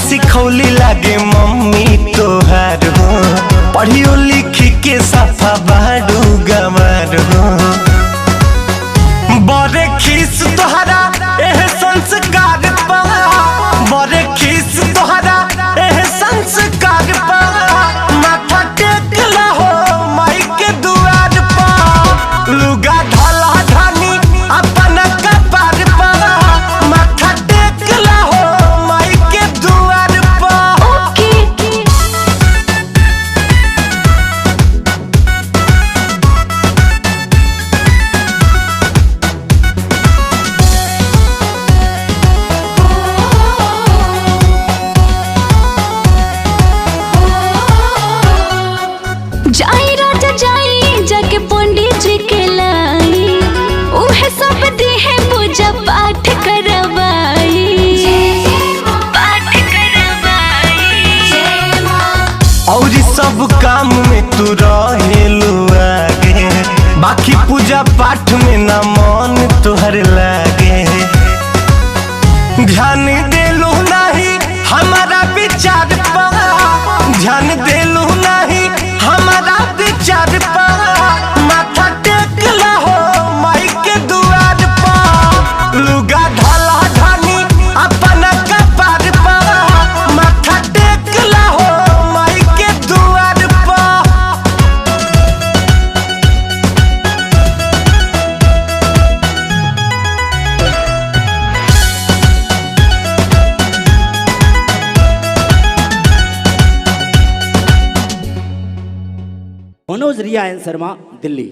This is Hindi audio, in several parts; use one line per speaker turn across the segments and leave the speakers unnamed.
सिखौली लागे मम्मी तोहार हो, पढ़ियो लिखी के सफा बाडू गमार हो। बड़े खीस तोहरा एह संस्कार पा, बड़े खीस तोहरा एह संस्कार पा। माथा टेकला हो माई के दुआर पा, लुगा ढाला धानी अपन कपार पा। माथा टेकला हो माई के दुआर पा।
जाई राजा जाई जाके पंडित जी के लाई, उहे सब देहे पूजा पाठ करवाई।
और सब काम में तू रहेलू आगे, बाकी पूजा पाठ में ना मन तोहर लागे। ध्यान देलू नहीं हमारा विचार पा, ध्यान देलू नहीं हमारा विचार पा। माथा टेकला हो माई के दुआर पा, लुगा ढाला धानी अपन कपार पा। माथा टेकला हो माई के दुआर पा।
मनोज रिया एन शर्मा, दिल्ली।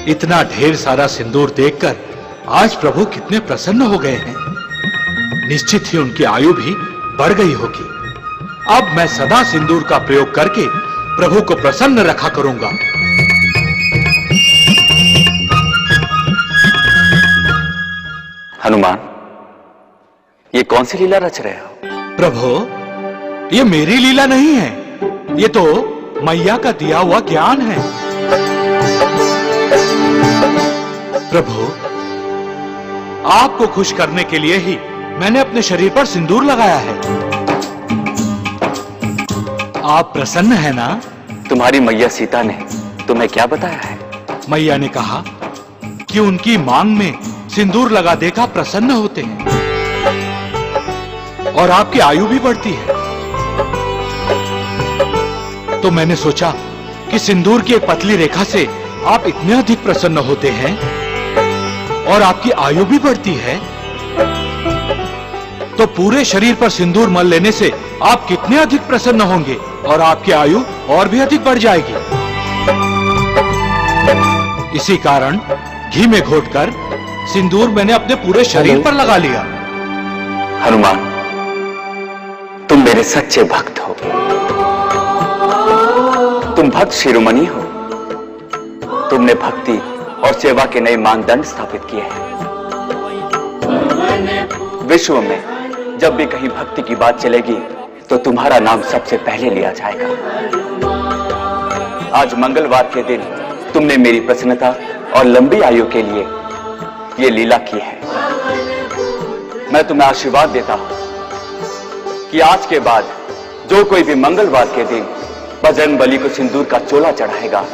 इतना ढेर सारा सिंदूर देखकर आज प्रभु कितने प्रसन्न हो गए हैं। निश्चित ही उनकी आयु भी बढ़ गई होगी। अब मैं सदा सिंदूर का प्रयोग करके प्रभु को प्रसन्न रखा करूंगा।
हनुमान, ये कौन सी लीला रच रहे हो?
प्रभु, ये मेरी लीला नहीं है, ये तो मैया का दिया हुआ ज्ञान है। प्रभु, आपको खुश करने के लिए ही मैंने अपने शरीर पर सिंदूर लगाया है। आप प्रसन्न हैं ना?
तुम्हारी मैया सीता ने तुम्हें क्या बताया है?
मैया ने कहा कि उनकी मांग में सिंदूर लगा देखा प्रसन्न होते हैं और आपकी आयु भी बढ़ती है। तो मैंने सोचा कि सिंदूर की एक पतली रेखा से आप इतने अधिक प्रसन्न होते हैं और आपकी आयु भी बढ़ती है, तो पूरे शरीर पर सिंदूर मल लेने से आप कितने अधिक प्रसन्न होंगे और आपकी आयु और भी अधिक बढ़ जाएगी। इसी कारण घी में घोटकर सिंदूर मैंने अपने पूरे शरीर पर लगा लिया।
हनुमान, तुम मेरे सच्चे भक्त हो। तुम भक्त शिरोमणि हो। तुमने भक्ति और सेवा के नए मानदंड स्थापित किए हैं। विश्व में जब भी कहीं भक्ति की बात चलेगी तो तुम्हारा नाम सबसे पहले लिया जाएगा। आज मंगलवार के दिन तुमने मेरी प्रसन्नता और लंबी आयु के लिए ये लीला की है। मैं तुम्हें आशीर्वाद देता हूं कि आज के बाद जो कोई भी मंगलवार के दिन बजरंगबली को सिंदूर का चोला चढ़ाएगा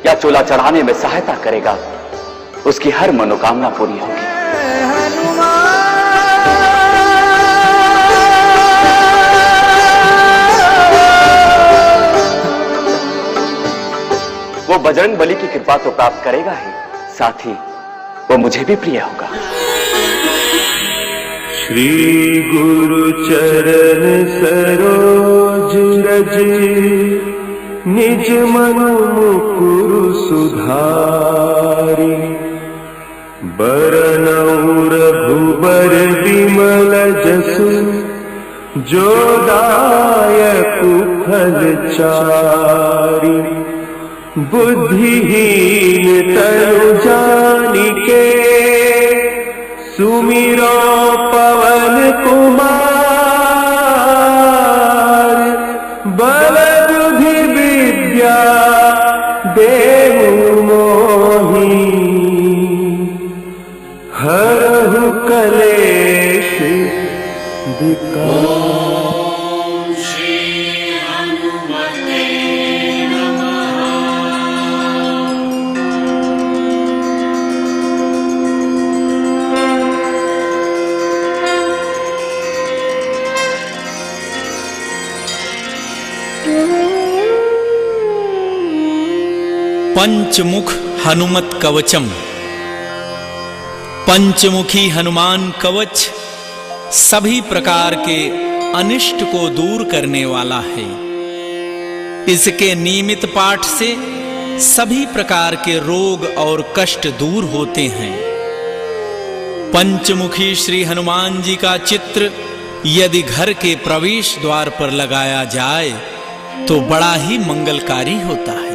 या चोला चढ़ाने में सहायता करेगा, उसकी हर मनोकामना पूरी होगी। वो बजरंगबली की कृपा तो प्राप्त करेगा ही, साथ ही वो मुझे भी प्रिय होगा।
श्री गुरु चरण सरोज रज निज मन मुकुरु सुधारी, बरनउँ रघुबर विमल जसु जो दायक फल चारि, बुद्धिहीन तनु जानिके सुमिरो पवन कुमार, बल बुद्धि विद्या देहु मोहि, हरहु कलेश विकार।
पंचमुख हनुमत कवचम। पंचमुखी हनुमान कवच सभी प्रकार के अनिष्ट को दूर करने वाला है। इसके नियमित पाठ से सभी प्रकार के रोग और कष्ट दूर होते हैं। पंचमुखी श्री हनुमान जी का चित्र यदि घर के प्रवेश द्वार पर लगाया जाए तो बड़ा ही मंगलकारी होता है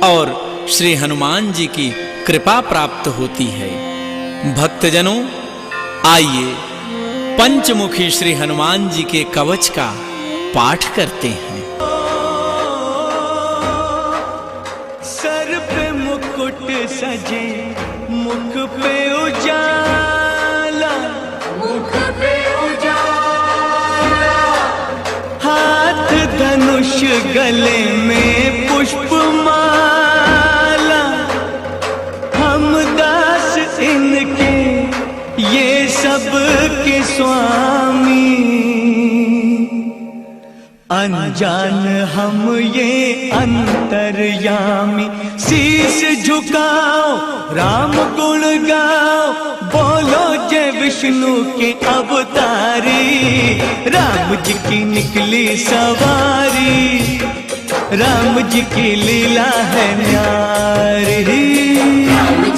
और श्री हनुमान जी की कृपा प्राप्त होती है। भक्तजनों, आइए पंचमुखी श्री हनुमान जी के कवच का पाठ करते हैं।
सर पे मुकुट सजे, मुख पे उजाला, मुख पे उजाला, हाथ धनुष गले में पुष्प माला, हम दास इनके ये सब के स्वामी, अनजान हम ये अंतर्यामी, शीश झुकाओ राम गुण गाओ, बोलो जय विष्णु के अवतारी, राम जी की निकली सवारी, राम जी की लीला है न्यारी।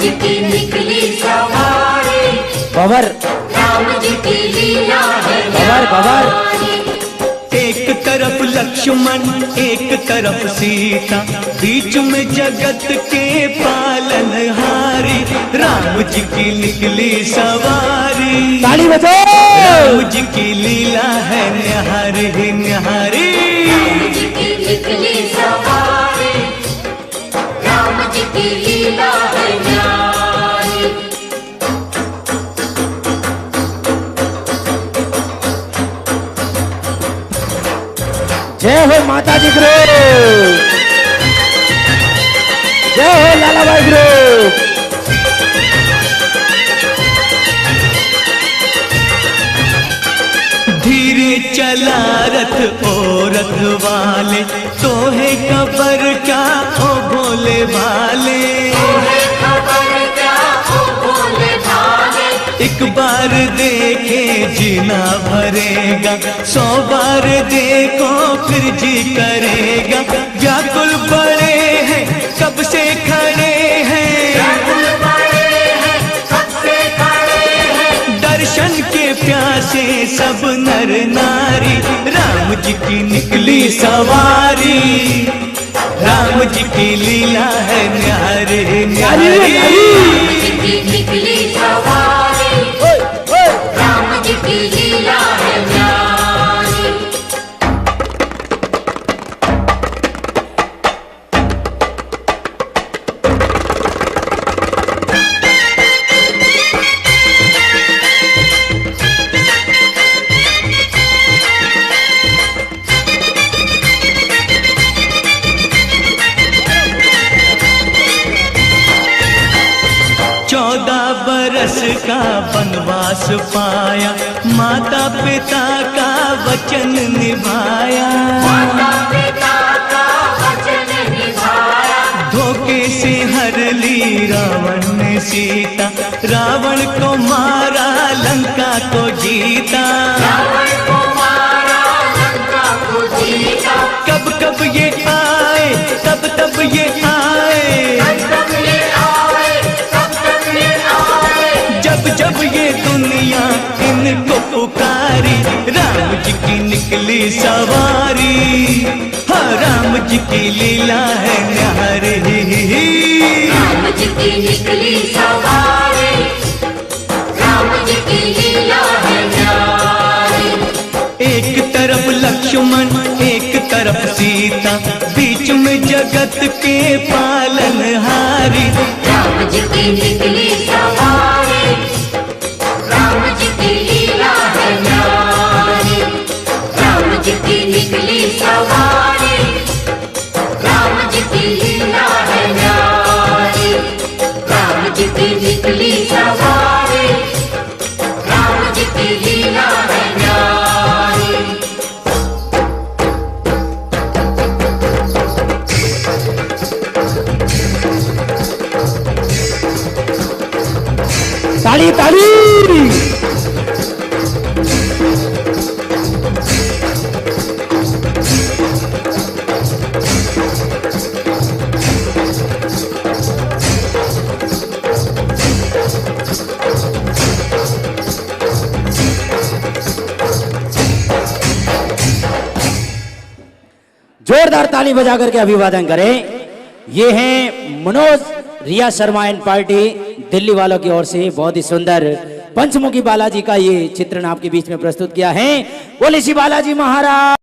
जी की निकली सवारी,
बबर
राम जी की लीला है
बबर बबर।
एक तरफ लक्ष्मण एक तरफ सीता, बीच में जगत के पालनहारी, राम जी की निकली सवारी।
ताली बजाओ।
राम जी की लीला है न्यारी न्यारी।
राम जी की निकली सवारी, राम जी की लीला है न्यारी।
जय हो माता जी ग्रुप, जय हो लालाबाई ग्रुप।
धीरे चला रथ ओ रथ वाले, तो है खबर क्या ओ भोले भाले। एक बार देखे जीना भरेगा, 100 बार देखो फिर जी करेगा। व्याकुल बड़े हैं कब से खड़े हैं, दर्शन के प्यासे सब नर नारी, राम जी की निकली सवारी, राम जी की लीला है न्यारी न्यारी।
राम जी की निकली सवारी, राम जी की लीला है न्यारी।
बरस का वनवास पाया, माता पिता का वचन निभाया,
माता पिता का वचन निभाया।
धोखे से हर ली रावण ने सीता, रावण को मारा लंका को जीता,
रावण को मारा लंका को जीता।
कब कब ये आए तब तब ये आए,
तब ये आए, तब ये आए।
जब जब ये दुनिया इनको पुकारी, राम जी की निकली सवारी, हाँ राम जी की लीला है न्यारी।
राम जी की निकली सवारी, राम जी की लीला है न्यारी।
एक तरफ लक्ष्मण एक तरफ सीता, बीच में जगत के पालनहारी,
राम जी की निकली सवारी, राम जी की लीला है न्यारी। राम जी की निकली सवारी, राम जी की लीला है न्यारी। राम जी की निकली सवारी, राम जी की लीला है न्यारी।
ताली ताली। जोरदार ताली बजा करके अभिवादन करें। ये हैं मनोज रिया शर्मा एंड पार्टी दिल्ली वालों की ओर से बहुत ही सुंदर पंचमुखी बालाजी का ये चित्रण आपके बीच में प्रस्तुत किया है। बोले श्री बालाजी महाराज।